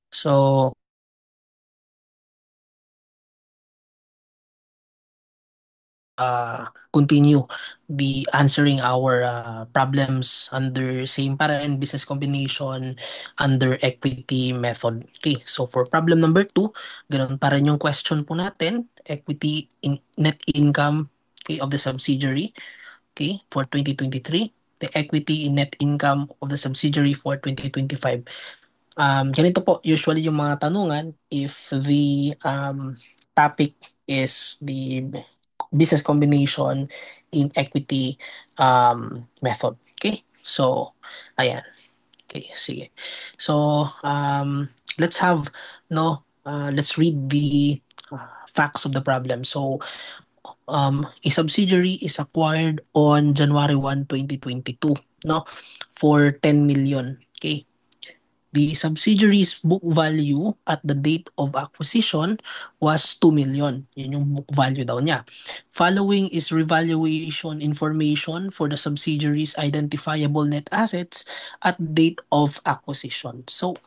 So, continue the answering our problems under same parent business combination under equity method. Okay, so for problem number 2, ganun pa rin yung question po natin, equity in net income, okay, of the subsidiary, okay, for 2023, the equity in net income of the subsidiary for 2025. Ganito po usually yung mga tanungan if the topic is the business combination in equity method. Okay? So, ayan. Okay, sige. So, let's have, no, let's read the facts of the problem. So, a subsidiary is acquired on January 1, 2022, no, for 10 million. Okay? The subsidiary's book value at the date of acquisition was 2 million. Yun yung book value daw niya. Following is revaluation information for the subsidiary's identifiable net assets at date of acquisition. So,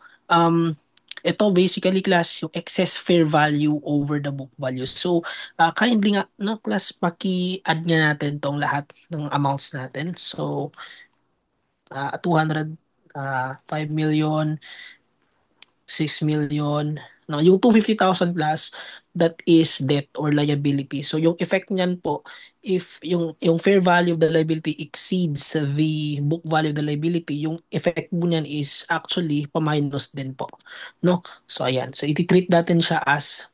ito basically class yung excess fair value over the book value. So, kindly nga, no, class, paki-add nga natin tong lahat ng amounts natin. So, 200, 5 million, 6 million. No, yung 250,000 plus, that is debt or liability. So yung effect niyan po, if yung fair value of the liability exceeds the book value of the liability, yung effect mo niyan is actually pa-minus din po. No? So ayan. So iti-treat natin siya as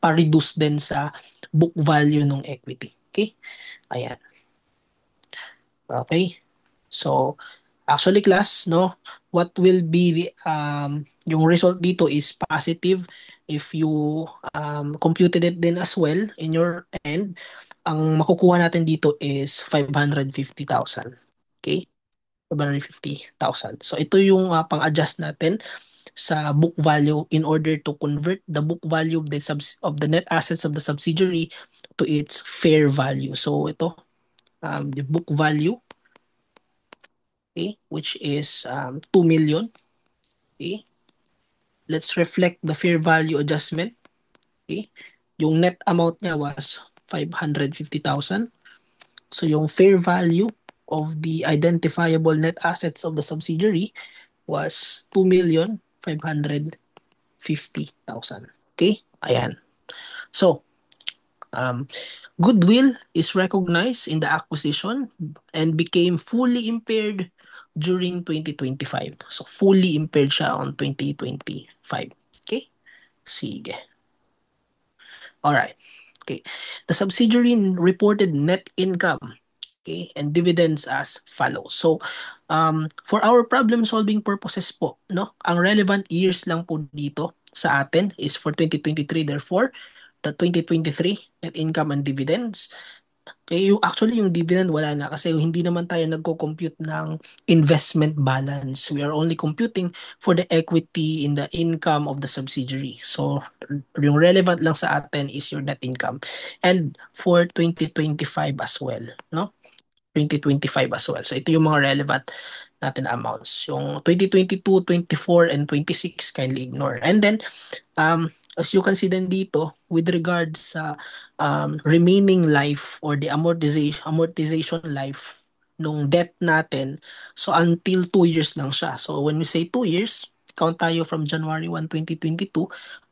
pa-reduce din sa book value ng equity. Okay? Ayan. Okay? So, actually class, no, what will be the, yung result dito is positive if you computed it din as well in your end. Ang makukuha natin dito is 550,000. Okay? 550,000. So, ito yung pang-adjust natin sa book value in order to convert the book value of the net assets of the subsidiary to its fair value. So, ito, the book value, okay, which is 2 million. Okay, let's reflect the fair value adjustment. Okay, yung net amount niya was 550,000. So yung fair value of the identifiable net assets of the subsidiary was 2,550,000. Okay, ayan. So, um, goodwill is recognized in the acquisition and became fully impaired during 2025. So, fully impaired siya on 2025. Okay? Sige. Alright. Okay. The subsidiary reported net income, okay, and dividends as follows. So, for our problem-solving purposes po, no, ang relevant years lang po dito sa atin is for 2023. Therefore, the 2023 net income and dividends. Okay, actually yung dividend wala na kasi hindi naman tayo nagko-compute ng investment balance. We are only computing for the equity in the income of the subsidiary. So yung relevant lang sa atin is your net income. And for 2025 as well, no? 2025 as well. So ito yung mga relevant natin amounts. Yung 2022, 24 and 26 kindly ignore. And then as you can see din dito, with regards sa remaining life or the amortization life nung debt natin, so until 2 years lang siya. So when we say 2 years, count tayo from January 1, 2022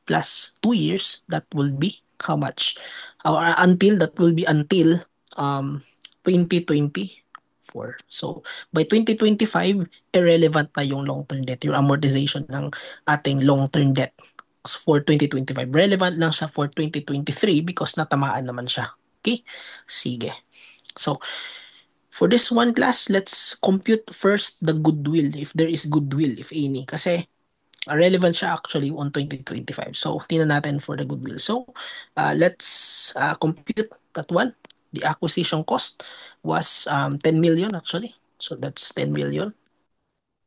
plus 2 years, that will be how much? Or until, that will be until 2024. So by 2025, irrelevant na yung long-term debt, yung amortization ng ating long-term debt for 2025. Relevant lang siya for 2023 because natamaan naman siya. Okay? Sige. So, for this one class, let's compute first the goodwill, if there is goodwill, if any. Kasi, relevant siya actually on 2025. So, tingnan natin for the goodwill. So, let's compute that one. The acquisition cost was 10 million actually. So, that's 10 million.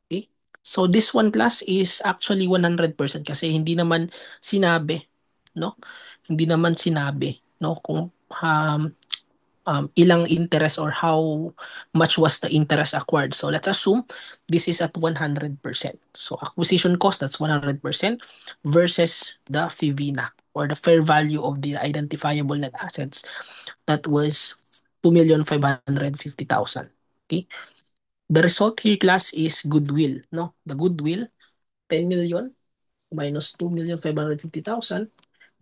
Okay? So this one class is actually 100% kasi hindi naman sinabi, no? Hindi naman sinabi, no, kung ilang interest or how much was the interest acquired. So let's assume this is at 100%. So acquisition cost, that's 100% versus the FIVINA or the fair value of the identifiable net assets that was 2,550,000. Okay. The result here, class, is goodwill. No, the goodwill 10 million minus 2,550,000,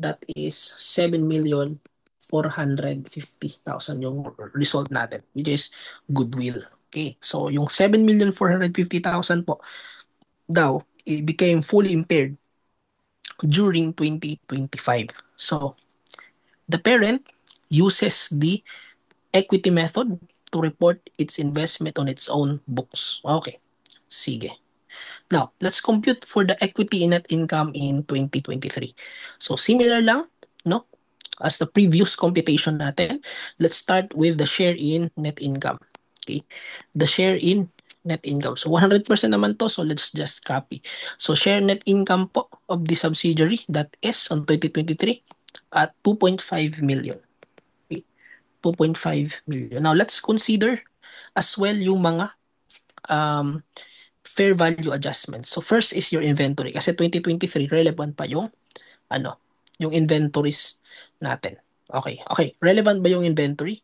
that is 7,450,000 yung result natin, which is goodwill. Okay, so yung 7,450,000 po daw, it became fully impaired during 2025. So, the parent uses the equity method to report its investment on its own books. Okay, sige. Now, let's compute for the equity in net income in 2023. So, similar lang, no? As the previous computation natin, let's start with the share in net income. Okay? The share in net income. So, 100% naman to, so let's just copy. So, share net income po of the subsidiary, that is on 2023 at 2.5 million. Okay? 2.5 million. Now, let's consider as well yung mga um, fair value adjustments. So first is your inventory kasi 2023 relevant pa yung ano, yung inventories natin. Okay, okay. Relevant ba yung inventory?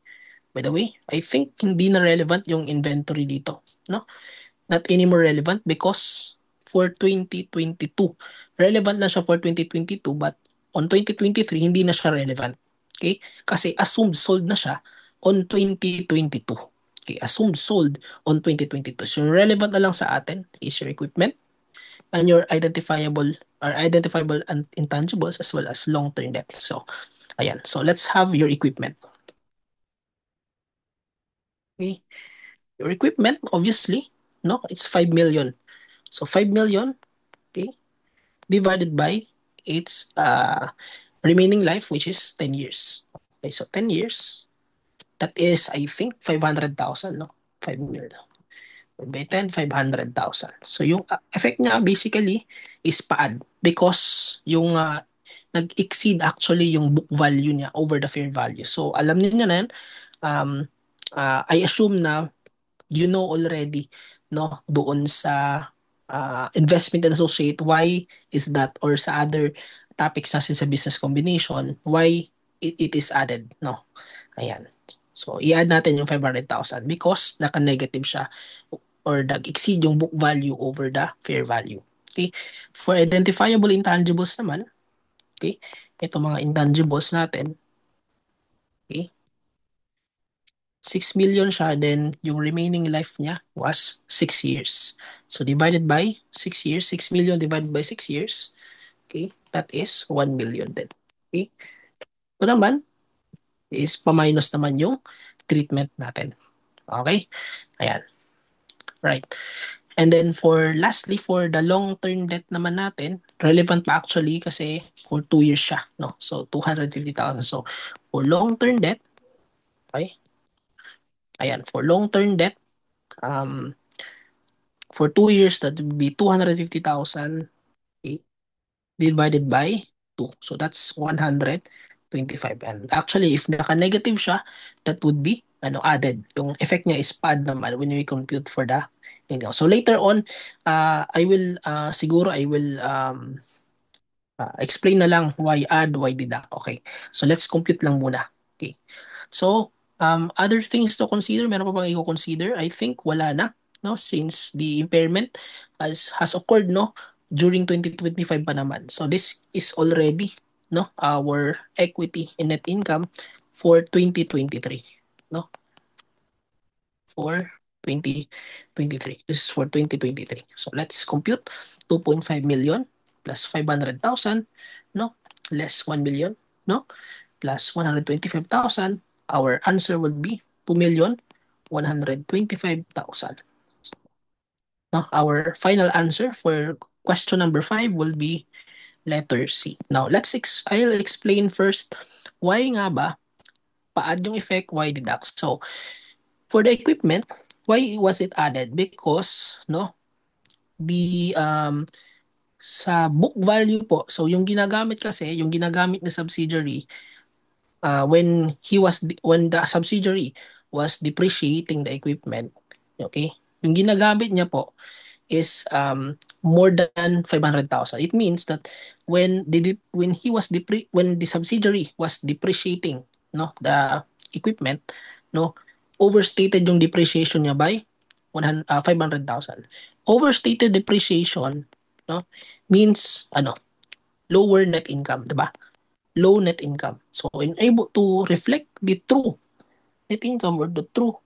By the way, I think hindi na relevant yung inventory dito, no? Not anymore relevant because for 2022, relevant na siya for 2022 but on 2023 hindi na siya relevant. Okay? Kasi assumed sold na siya on 2022. Okay, assumed sold on 2022. So relevant na lang sa atin is your equipment and your identifiable and intangibles as well as long-term debt. So ayan. So let's have your equipment. Okay? Your equipment obviously, no, it's 5 million. So 5 million, okay, divided by its remaining life, which is 10 years. Okay, so 10 years, that is, I think, 500,000, no? 5 million. By 10, 500,000. So, yung effect niya, basically, is pa-add because yung nag-exceed actually yung book value niya over the fair value. So, alam niyo na yan. Um, I assume na you know already, no, doon sa investment and associate, why is that, or sa other topics natin sa business combination, why it is added, no? Ayan. So, i-add natin yung 500,000 because naka-negative siya or nag-exceed yung book value over the fair value. Okay? For identifiable intangibles naman, okay, ito mga intangibles natin, okay, 6 million siya, then yung remaining life niya was 6 years. So, divided by 6 years, 6 million divided by 6 years, okay, that is 1 million din. Okay? Ito naman is pa-minus naman yung treatment natin. Okay? Ayan. Right. And then for lastly, for the long-term debt naman natin, relevant pa actually kasi for 2 years siya, no? So, 250,000. So, for long-term debt, okay? Ayan, for long-term debt, um, for 2 years, that would be 250,000, okay, divided by 2. So that's 125. And actually, if naka-negative siya, that would be added. Yung effect niya is pad naman when we compute for the income. So later on, I will explain na lang why add, why deduct. Okay. So let's compute lang muna. Okay. So, other things to consider, meron pa bang i-consider? I think wala na, no? Since the impairment has occurred, no? During 2025 pa naman. So, this is already, no? Our equity in net income for 2023, no? For 2023. This is for 2023. So, let's compute 2.5 million plus 500,000, no? Less 1 million, no? Plus 125,000, our answer would be 2,125,000. Now, our final answer for question number 5 will be letter C. Now, I'll explain first why nga ba pa-add yung effect, why deduct. So, for the equipment, why was it added? Because, no, the sa book value po, so yung ginagamit na subsidiary when the subsidiary was depreciating the equipment, okay, yung ginagamit niya po is more than 500,000. It means that when the subsidiary was depreciating, no, the equipment, no, overstated yung depreciation niya by 500,000. Overstated depreciation, no, means ano, lower net income, 'di ba? Low net income. So in able to reflect the true net income or the true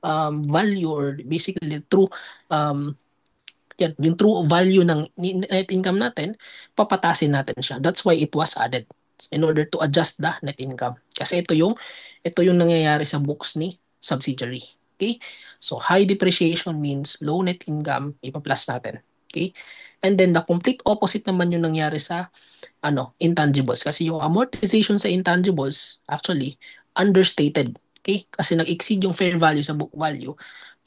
value, or basically the true um yung true value ng net income natin, papatasin natin siya. That's why it was added in order to adjust the net income. Kasi ito yung nangyayari sa books ni subsidiary. Okay? So high depreciation means low net income, ipa-plus natin. Okay? And then the complete opposite naman yung nangyari sa intangibles, kasi yung amortization sa intangibles actually understated. Okay? Kasi nag-exceed yung fair value sa book value.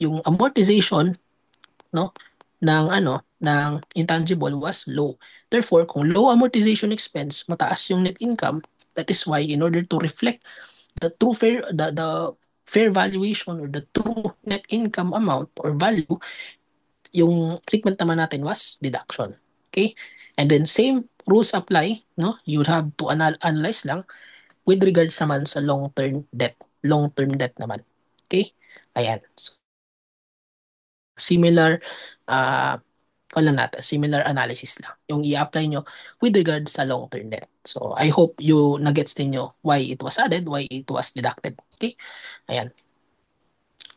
Yung amortization, no, ng intangible was low. Therefore, kung low amortization expense, mataas yung net income. That is why in order to reflect the fair valuation or the true net income amount or value, yung treatment naman natin was deduction. Okay? And then same rules apply, no? You would have to analyze lang with regards naman sa long-term debt. Long-term debt naman. Okay? Ayan. So, similar similar analysis lang yung i-apply nyo with regard sa long-term debt. So, I hope you nagets ninyo why it was added, why it was deducted. Okay? Ayan.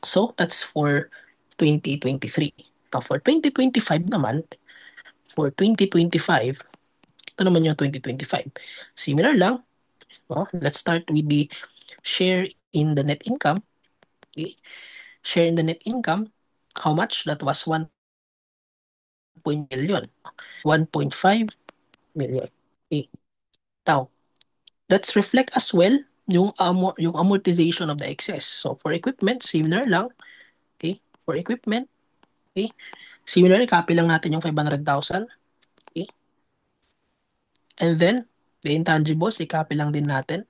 So, that's for 2023. Now, for 2025 naman, for 2025, ito naman yung 2025. Similar lang. No? Let's start with the share in the net income. Okay? Share in the net income, how much? That was 1.5 million. 1.5 million. Okay. Now, let's reflect as well yung amortization of the excess. So for equipment, similar lang. Okay? For equipment, okay? Similar, copy lang natin yung 500,000. Okay? And then, the intangibles, i-copy lang din natin.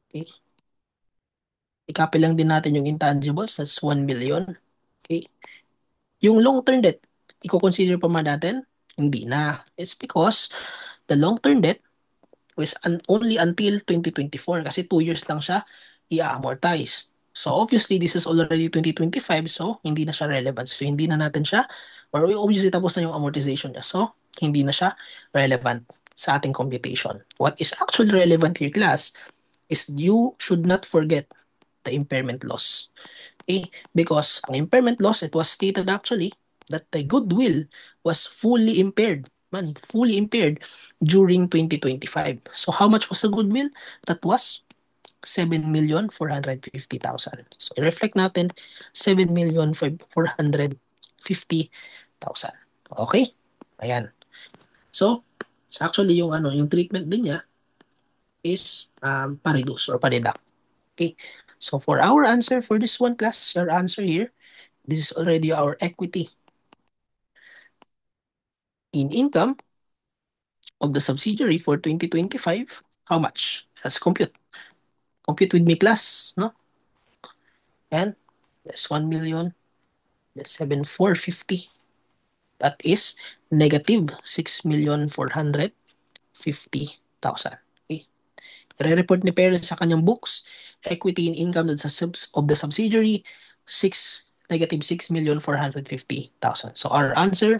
Okay? I-copy lang din natin yung intangibles, that's 1 million. Okay? Yung long-term debt, i-consider pa man natin? Hindi na. It's because the long-term debt was only until 2024, kasi 2 years lang siya i-amortize. So obviously, this is already 2025, so hindi na siya relevant. So hindi na natin siya, or obviously tapos na yung amortization niya. So hindi na siya relevant sa ating computation. What is actually relevant here, class, is you should not forget the impairment loss. Okay? Because ang impairment loss, it was stated actually that the goodwill was fully impaired. Fully impaired during 2025. So how much was the goodwill? That was 7,450,000. So i-reflect natin 7,450,000. Okay? Ayan. So, actually yung treatment din niya is pa-reduce or pa-deduct. Okay? So for our answer for this one, class, your answer here, this is already our equity in income of the subsidiary for 2025. How much? Let's compute. Compute with me, class. No? And that's 1 million. That's 7,450. That is negative 6,450,000. Okay. I-report ni parents sa kanyang books, equity in income of the subsidiary, negative 6,450,000. So our answer,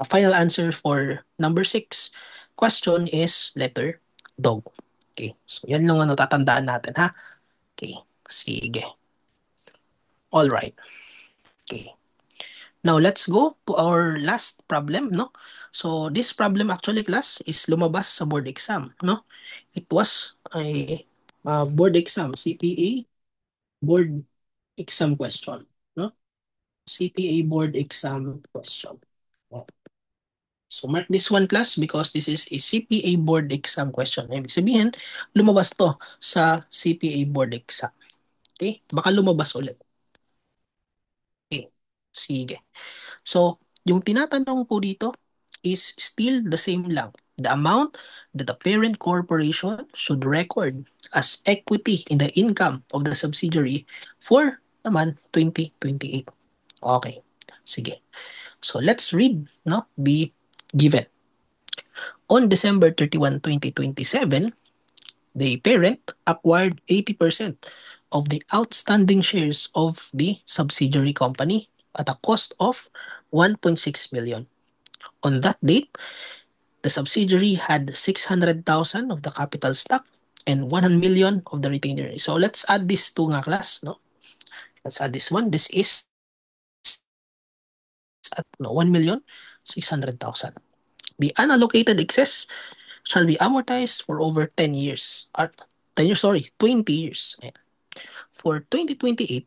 final answer for number 6 question is letter dog. Okay. So yan lang tatandaan natin, ha. Okay. Sige. All right. Okay. Now let's go to our last problem, no? So this problem actually, class, is lumabas sa board exam, no? It was a board exam, CPA board exam question, no? CPA board exam question. So mark this one, class, because this is a CPA board exam question. Ibig sabihin, lumabas to sa CPA board exam. Okay? Baka lumabas ulit. Okay. Sige. So, yung tinatanong po dito is still the same lang. the amount that the parent corporation should record as equity in the income of the subsidiary for naman 2028. Okay. Sige. So let's read no the given. On December 31, 2027, the parent acquired 80% of the outstanding shares of the subsidiary company at a cost of 1.6 million. On that date, the subsidiary had 600,000 of the capital stock and 100 million of the retained earnings. So let's add this to nga class, no? Let's add this one. This is at no, 1,600,000. The unallocated excess shall be amortized for over 10 years. 10 years, sorry, 20 years. Ayan. For 2028,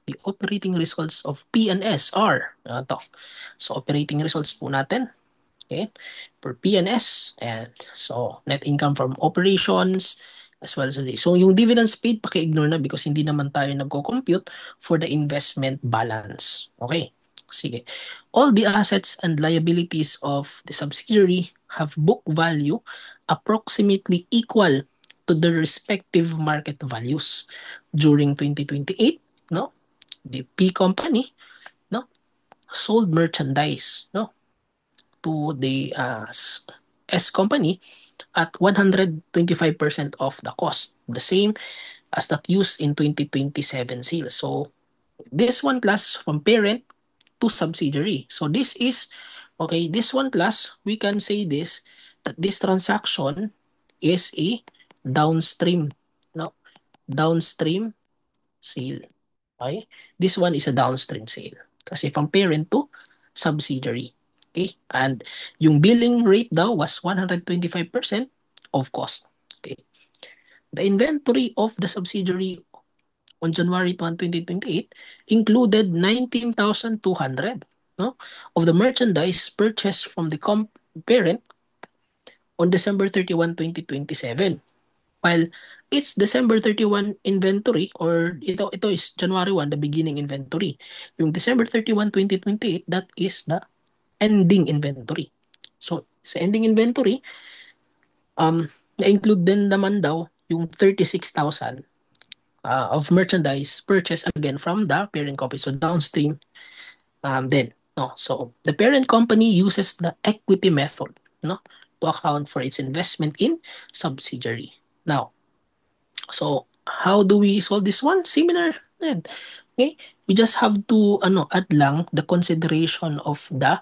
the operating results of PNS are, ito. So, operating results po natin, okay, for PNS, and so, net income from operations, as well as the, so yung dividends paid, paki-ignore na because hindi naman tayo nagko-compute for the investment balance. Okay, sige. All the assets and liabilities of the subsidiary have book value approximately equal to the respective market values during 2028, no? The P company, no, sold merchandise, no, to the S company at 125% of the cost, the same as that used in 2027 sales. So this one class from parent to subsidiary. So this is okay, this one class, we can say this that this transaction is a downstream, no, downstream sale. Okay? This one is a downstream sale. Kasi from parent to subsidiary. Okay? And yung billing rate daw was 125% of cost. Okay? The inventory of the subsidiary on January 1, 2028 included 19,200, no, of the merchandise purchased from the parent on December 31, 2027. While its December 31 inventory or ito is January 1, the beginning inventory. Yung December 31, 2028, that is the ending inventory. So sa ending inventory, na-include din naman daw yung 36,000 of merchandise purchased again from the parent company. So downstream then. No? So the parent company uses the equity method, no, to account for its investment in subsidiary. Now, so, how do we solve this one? Similar din. Okay? We just have to add lang the consideration of the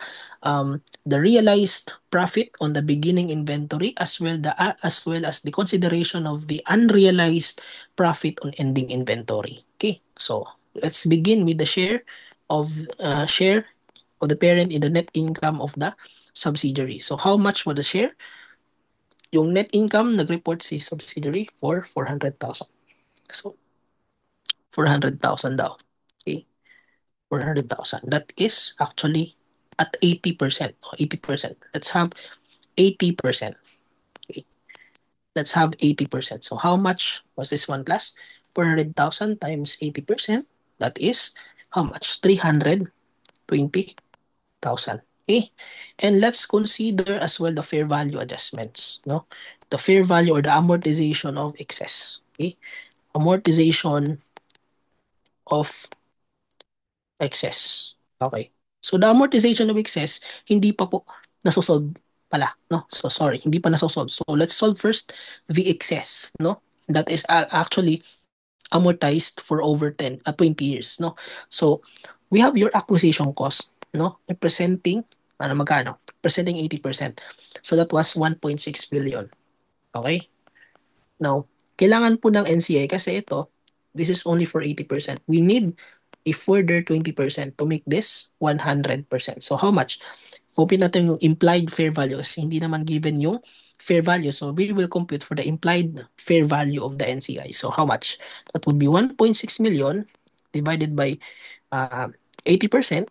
realized profit on the beginning inventory as well as the consideration of the unrealized profit on ending inventory. Okay? So, let's begin with the share of the parent in the net income of the subsidiary. So, how much was the share? Yung net income, nag-report si subsidiary for 400,000. So, 400,000 daw. Okay? 400,000. That is actually at 80%. 80%. Let's have 80%. Okay? Let's have 80%. So, how much was this one class? 400,000 times 80%. That is how much? 320,000. Okay? And let's consider as well the fair value adjustments. No? The fair value or the amortization of excess. Okay? Amortization of excess. Okay. So the amortization of excess, hindi pa po nasosolve pala, no? So sorry, hindi pa nasosolve. So let's solve first the excess, no? That is actually amortized for over 20 years, no? So we have your acquisition cost, no? Representing magkano? Representing 80%. So that was 1.6 billion. Okay? Now, kailangan po ng NCI kasi ito, this is only for 80%. We need a further 20% to make this 100%. So how much? Compute natin yung implied fair value kasi hindi naman given yung fair value. So we will compute for the implied fair value of the NCI. So how much? That would be 1.6 million divided by 80%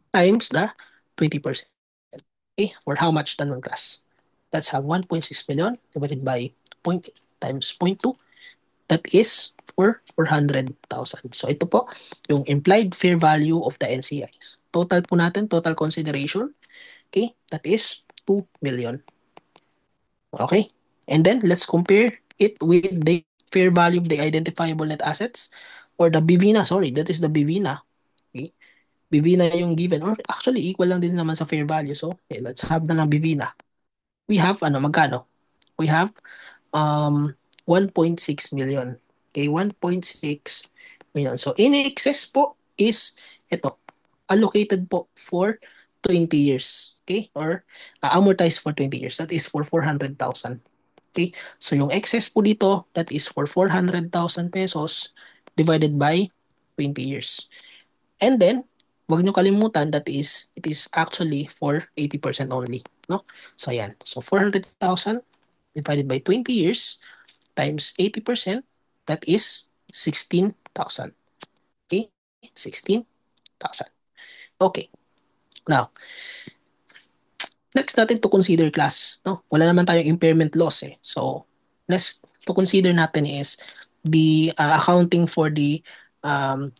times the 20%. Okay, for how much tanong class? Let's have 1.6 million divided by 0.8 times 0.2. That is for 400,000. So ito po yung implied fair value of the NCIs. Total po natin, total consideration, okay, that is 2 million. Okay? And then let's compare it with the fair value of the identifiable net assets or the BVNA. Sorry, that is the BVNA. Okay? BVNA yung given or actually equal lang din naman sa fair value. So, okay, let's have na lang BVNA. We have magkano? We have um 1.6 million. Okay, 1.6 million. So, in excess po is ito, allocated po for 20 years. Okay? Or amortized for 20 years. That is for 400,000. Okay? So, yung excess po dito, that is for 400,000 pesos divided by 20 years. And then, wag nyo kalimutan that is, it is actually for 80% only. No? So, ayan. So, 400,000 divided by 20 years times 80%, that is 16,000. Okay? 16,000. Okay. Now, next natin to consider class. No? Wala naman tayong impairment loss eh. So, next to consider natin is the accounting for the um,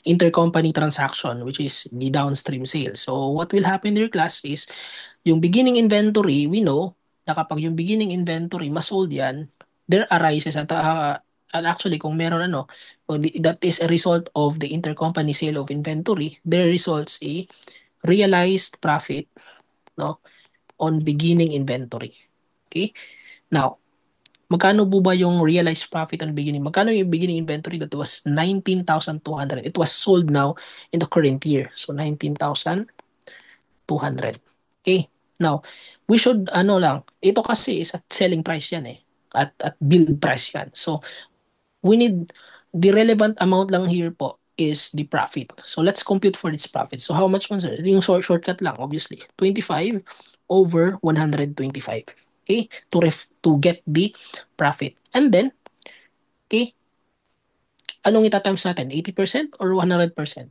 intercompany transaction, which is the downstream sale. So what will happen in your class is yung beginning inventory, we know na kapag yung beginning inventory masold yan, there arises at actually kung meron that is a result of the intercompany sale of inventory, there results a realized profit, no, on beginning inventory. Okay? Now, magkano po ba yung realized profit on beginning? Magkano yung beginning inventory that was 19,200? It was sold now in the current year. So 19,200. Okay. Now, we should lang, ito kasi is at selling price yan eh. At build price yan. So we need the relevant amount lang here po is the profit. So let's compute for its profit. So how much man sir? Yung shortcut lang obviously. 25 over 125. Okay? To get the profit. And then, okay, anong itatimes natin? 80% or 100%?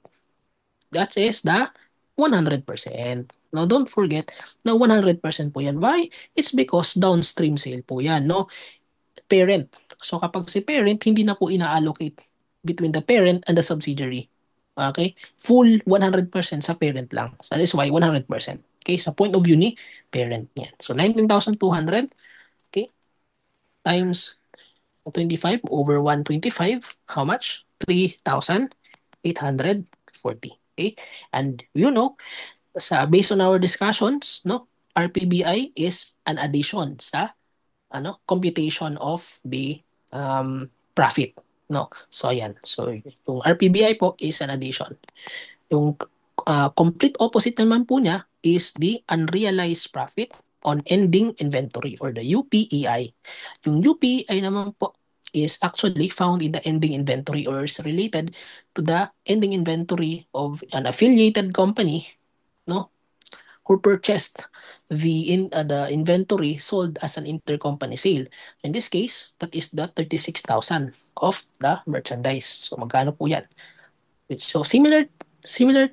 That is the 100%. Now, don't forget na 100% po yan. Why? It's because downstream sale po yan, no? Parent. So, kapag si parent, hindi na po ina-allocate between the parent and the subsidiary. Okay? Full 100% sa parent lang. So, that is why 100%. Okay? Sa point of view ni parent yan. So, 19,200, okay, times 25 over 125, how much? 3,840. Okay? And based on our discussions, no, RPBI is an addition sa computation of the profit. No? So ayan. So yung RPBI po is an addition. Yung complete opposite naman po niya is the unrealized profit on ending inventory or the UPEI. Yung UPEI naman po is actually found in the ending inventory or is related to the ending inventory of an affiliated company, no, who purchased the inventory sold as an intercompany sale. In this case, that is the 36,000 of the merchandise. So magkano po 'yan? So similar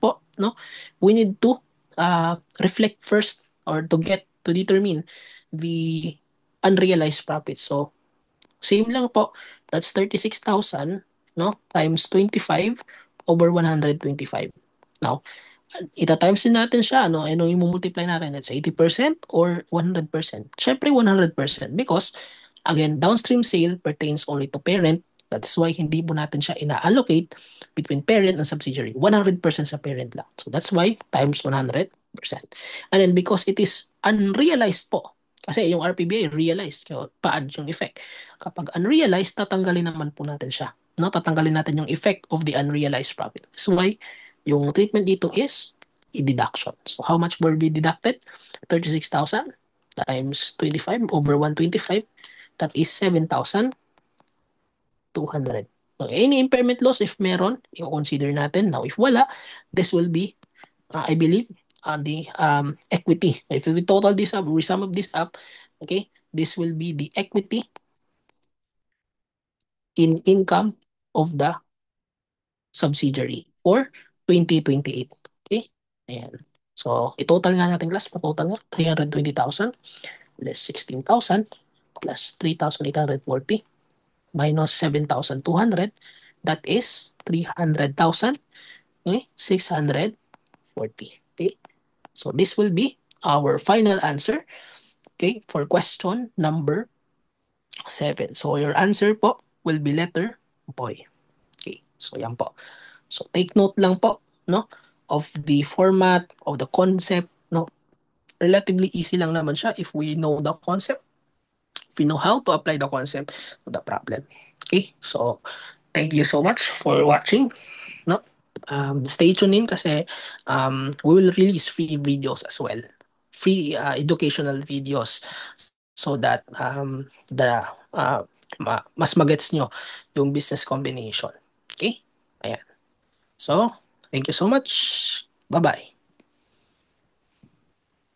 po, no? We need to reflect first or to determine the unrealized profit. So same lang po. That's 36,000, no? Times 25 over 125. Now, ita-times din natin siya, no? Ano yung multiply natin? It's 80% or 100%? Syempre 100% because again, downstream sale pertains only to parent. That's why hindi po natin siya ina-allocate between parent and subsidiary. 100% sa parent lang. So that's why times 100%. And then because it is unrealized po, kasi yung RPBA realized, pa-add yung effect. Kapag unrealized, tatanggalin naman po natin siya. No, tatanggalin natin yung effect of the unrealized profit. That's why yung treatment dito is i-deduction. So how much will be deducted? 36,000 times 25 over 125. That is 7,200. Okay, any impairment loss if meron, i-consider natin. Now, if wala, this will be, I believe, the equity. If we total this up, we sum up this up, okay, this will be the equity in income of the subsidiary for 2028. Okay? Ayan. So, i-total nga natin class, pa-total nga, 320,000 less 16,000 plus 3,840 minus 7,200, that is 300,000, okay? 640. Okay? So, this will be our final answer Okay, for question number 7. So your answer po will be letter boy. Okay, so yan po. So take note lang po, no, of the format, of the concept, no. Relatively easy lang naman siya if we know the concept, if we know how to apply the concept to the problem. Okay, so thank you so much for watching, no. Stay tuned in kasi we will release free videos as well. Free educational videos so that uh, mas magets nyo yung business combination. Okay? Ayan. So, thank you so much. Bye-bye.